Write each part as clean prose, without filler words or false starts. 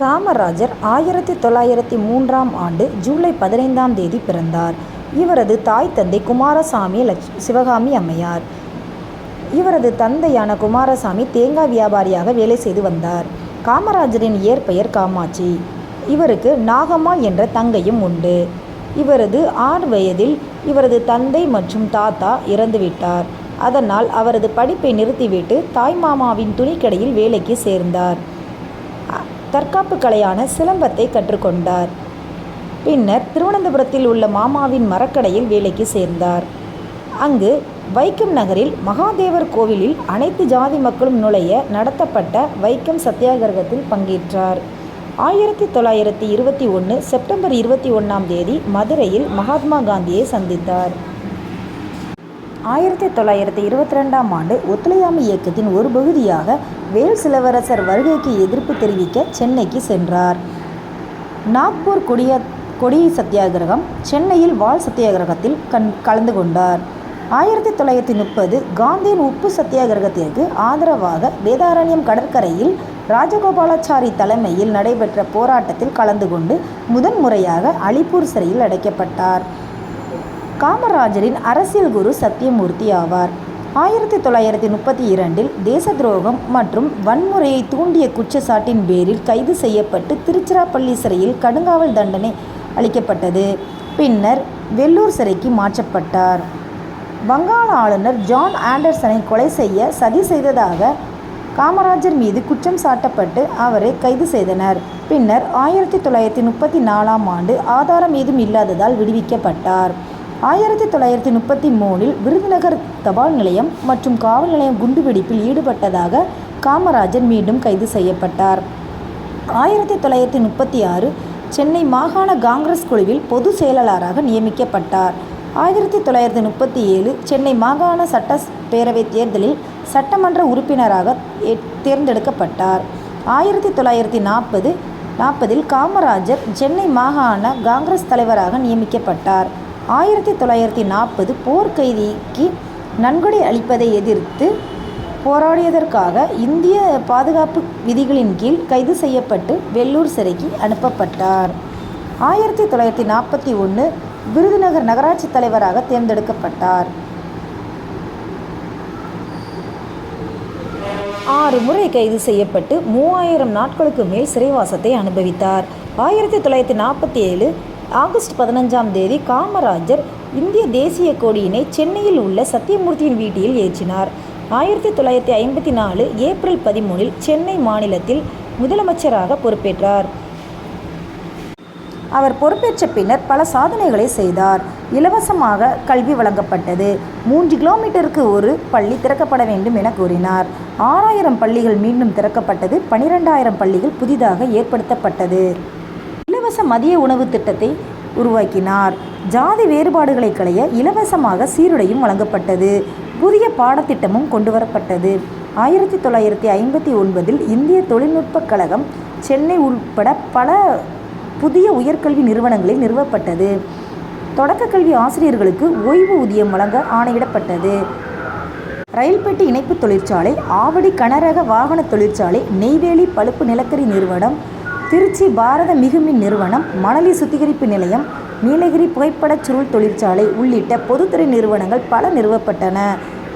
காமராஜர் 1903ஆம் ஆண்டு ஜூலை 15ஆம் தேதி பிறந்தார். இவரது தாய் தந்தை குமாரசாமி சிவகாமி அம்மையார். இவரது தந்தையான குமாரசாமி தேங்காய் வியாபாரியாக வேலை செய்து வந்தார். காமராஜரின் இயற்பெயர் காமாட்சி. இவருக்கு நாகம்மாள் என்ற தங்கையும் உண்டு. இவரது 6 வயதில் இவரது தந்தை மற்றும் தாத்தா இறந்துவிட்டார். அதனால் அவரது படிப்பை நிறுத்திவிட்டு தாய்மாமாவின் துணிக்கடையில் வேலைக்கு சேர்ந்தார். தற்காப்பு கலையான சிலம்பத்தை கற்றுக்கொண்டார். பின்னர் திருவனந்தபுரத்தில் உள்ள மாமாவின் மரக்கடையில் வேலைக்கு சேர்ந்தார். அங்கு வைக்கம் நகரில் மகாதேவர் கோவிலில் அனைத்து ஜாதி மக்களும் நுழைய நடத்தப்பட்ட வைக்கம் சத்தியாகிரகத்தில் பங்கேற்றார். 1921 செப்டம்பர் 21ஆம் தேதி மதுரையில் மகாத்மா காந்தியை சந்தித்தார். 1922ஆம் ஆண்டு ஒத்துழையாமை இயக்கத்தின் ஒரு பகுதியாக வேல்ஸ் இளவரசர் வருகைக்கு எதிர்ப்பு தெரிவிக்க சென்னைக்கு சென்றார். நாக்பூர் கொடி சத்தியாகிரகம், சென்னையில் வால் சத்தியாகிரகத்தில் கலந்து கொண்டார். 1930 காந்தியின் உப்பு சத்தியாகிரகத்திற்கு ஆதரவாக வேதாரண்யம் கடற்கரையில் ராஜகோபாலாச்சாரி தலைமையில் நடைபெற்ற போராட்டத்தில் கலந்து கொண்டு முதன்முறையாக அலிப்பூர் சிறையில் அடைக்கப்பட்டார். காமராஜரின் அரசியல் குரு சத்தியமூர்த்தி ஆவார். 1932இல் தேச துரோகம் மற்றும் வன்முறையை தூண்டிய குற்றச்சாட்டின் பேரில் கைது செய்யப்பட்டு திருச்சிராப்பள்ளி சிறையில் கடுங்காவல் தண்டனை அளிக்கப்பட்டது. பின்னர் வெள்ளூர் சிறைக்கு மாற்றப்பட்டார். வங்காள ஆளுநர் ஜான் ஆண்டர்சனை கொலை செய்ய சதி செய்ததாக காமராஜர் மீது குற்றம் சாட்டப்பட்டு அவரை கைது செய்தனர். பின்னர் 1934ஆம் ஆண்டு ஆதாரம் ஏதும் இல்லாததால் விடுவிக்கப்பட்டார். 1933இல் விருதுநகர் தபால் நிலையம் மற்றும் காவல் நிலையம் குண்டுவெடிப்பில் ஈடுபட்டதாக காமராஜர் மீண்டும் கைது செய்யப்பட்டார். 1936 சென்னை மாகாண காங்கிரஸ் குழுவில் பொது செயலாளராக நியமிக்கப்பட்டார். 1937 சென்னை மாகாண சட்டப்பேரவை தேர்தலில் சட்டமன்ற உறுப்பினராக தேர்ந்தெடுக்கப்பட்டார். 1940இல் காமராஜர் சென்னை மாகாண காங்கிரஸ் தலைவராக நியமிக்கப்பட்டார். 1940 போர்க்கைதிக்கு நன்கொடை அளிப்பதை எதிர்த்து போராடியதற்காக இந்திய பாதுகாப்பு விதிகளின் கீழ் கைது செய்யப்பட்டு வெள்ளூர் சிறைக்கு அனுப்பப்பட்டார். 1941 விருதுநகர் நகராட்சி தலைவராக தேர்ந்தெடுக்கப்பட்டார். 6 முறை கைது செய்யப்பட்டு 3000 நாட்களுக்கு மேல் சிறைவாசத்தை அனுபவித்தார். 1947 ஆகஸ்ட் 15ஆம் தேதி காமராஜர் இந்திய தேசிய கொடியினை சென்னையில் உள்ள சத்தியமூர்த்தியின் வீட்டில் ஏற்றினார். 1954 ஏப்ரல் 13இல் சென்னை மாநிலத்தில் முதலமைச்சராக பொறுப்பேற்றார். அவர் பொறுப்பேற்ற பின்னர் பல சாதனைகளை செய்தார். இலவசமாக கல்வி வழங்கப்பட்டது. 3 கிலோமீட்டருக்கு ஒரு பள்ளி திறக்கப்பட வேண்டும் என கூறினார். 6000 பள்ளிகள் மீண்டும் திறக்கப்பட்டது. 12000 பள்ளிகள் புதிதாக ஏற்படுத்தப்பட்டது. இலவச மதிய உணவு திட்டத்தை உருவாக்கினார். ஜாதி வேறுபாடுகளை களைய இலவசமாக சீருடையும் வழங்கப்பட்டது. புதிய பாடத்திட்டமும் கொண்டுவரப்பட்டது. 1959இல் இந்திய தொழில்நுட்பக் கழகம் சென்னை உட்பட பல புதிய உயர்கல்வி நிறுவனங்களில் நிறுவப்பட்டது. தொடக்க கல்வி ஆசிரியர்களுக்கு ஓய்வு ஊதியம் வழங்க ஆணையிடப்பட்டது. ரயில் பெட்டி இணைப்பு தொழிற்சாலை, ஆவடி கனரக வாகன தொழிற்சாலை, நெய்வேலி பழுப்பு நிலக்கரி நிறுவனம், திருச்சி பாரத மிகுமின் நிறுவனம், மணலி சுத்திகரிப்பு நிலையம், நீலகிரி புகைப்படச் சுருள் தொழிற்சாலை உள்ளிட்ட பொதுத்துறை நிறுவனங்கள் பல நிறுவப்பட்டன.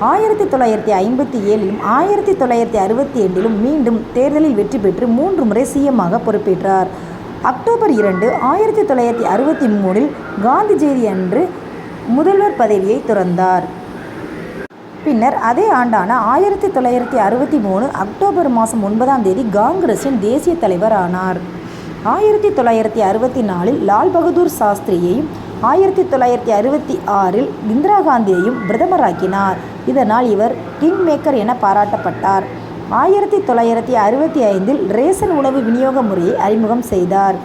1957இலும் 1962இலும் மீண்டும் தேர்தலில் வெற்றி பெற்று 3 முறை சிஎம்மாக பொறுப்பேற்றார். அக்டோபர் 2, 1963இல் காந்தி ஜெயந்தி அன்று முதல்வர் பதவியை துறந்தார். பின்னர் அதே ஆண்டான 1963 அக்டோபர் மாதம் 9ஆம் தேதி காங்கிரஸின் தேசிய தலைவர் ஆனார். 1964இல் லால் பகதூர் சாஸ்திரியையும் 1966இல் இந்திரா காந்தியையும் பிரதமராக்கினார். இதனால் இவர் கிங் மேக்கர் என பாராட்டப்பட்டார். 1965இல் ரேசன் உணவு விநியோக முறையை அறிமுகம் செய்தார்.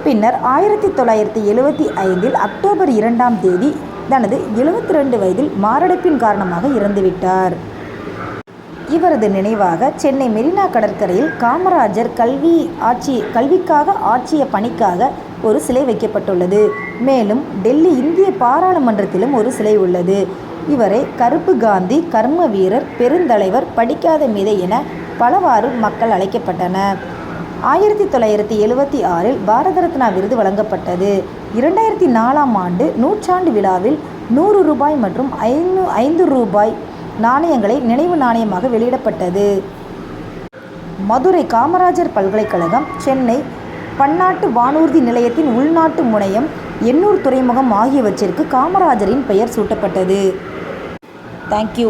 பின்னர் 1975இல் அக்டோபர் 2ஆம் தேதி தனது 72 வயதில் மாரடைப்பின் காரணமாக இறந்துவிட்டார். இவரது நினைவாக சென்னை மெரினா கடற்கரையில் காமராஜர் கல்விக்காக ஆற்றிய பணிக்காக ஒரு சிலை வைக்கப்பட்டுள்ளது. மேலும் டெல்லி இந்திய பாராளுமன்றத்திலும் ஒரு சிலை உள்ளது. இவரை கருப்பு காந்தி, கர்ம வீரர், பெருந்தலைவர், படிக்காத மேதை என பலவாறு மக்கள் அழைக்கப்பட்டனர். 1976 பாரத ரத்னா விருது வழங்கப்பட்டது. 2004ஆம் ஆண்டு நூற்றாண்டு விழாவில் 100 ரூபாய் மற்றும் 5 ரூபாய் நாணயங்களை நினைவு நாணயமாக வெளியிடப்பட்டது. மதுரை காமராஜர் பல்கலைக்கழகம், சென்னை பன்னாட்டு வானூர்தி நிலையத்தின் உள்நாட்டு முனையம், எண்ணூர் துறைமுகம் ஆகியவற்றிற்கு காமராஜரின் பெயர் சூட்டப்பட்டது. தேங்க்யூ.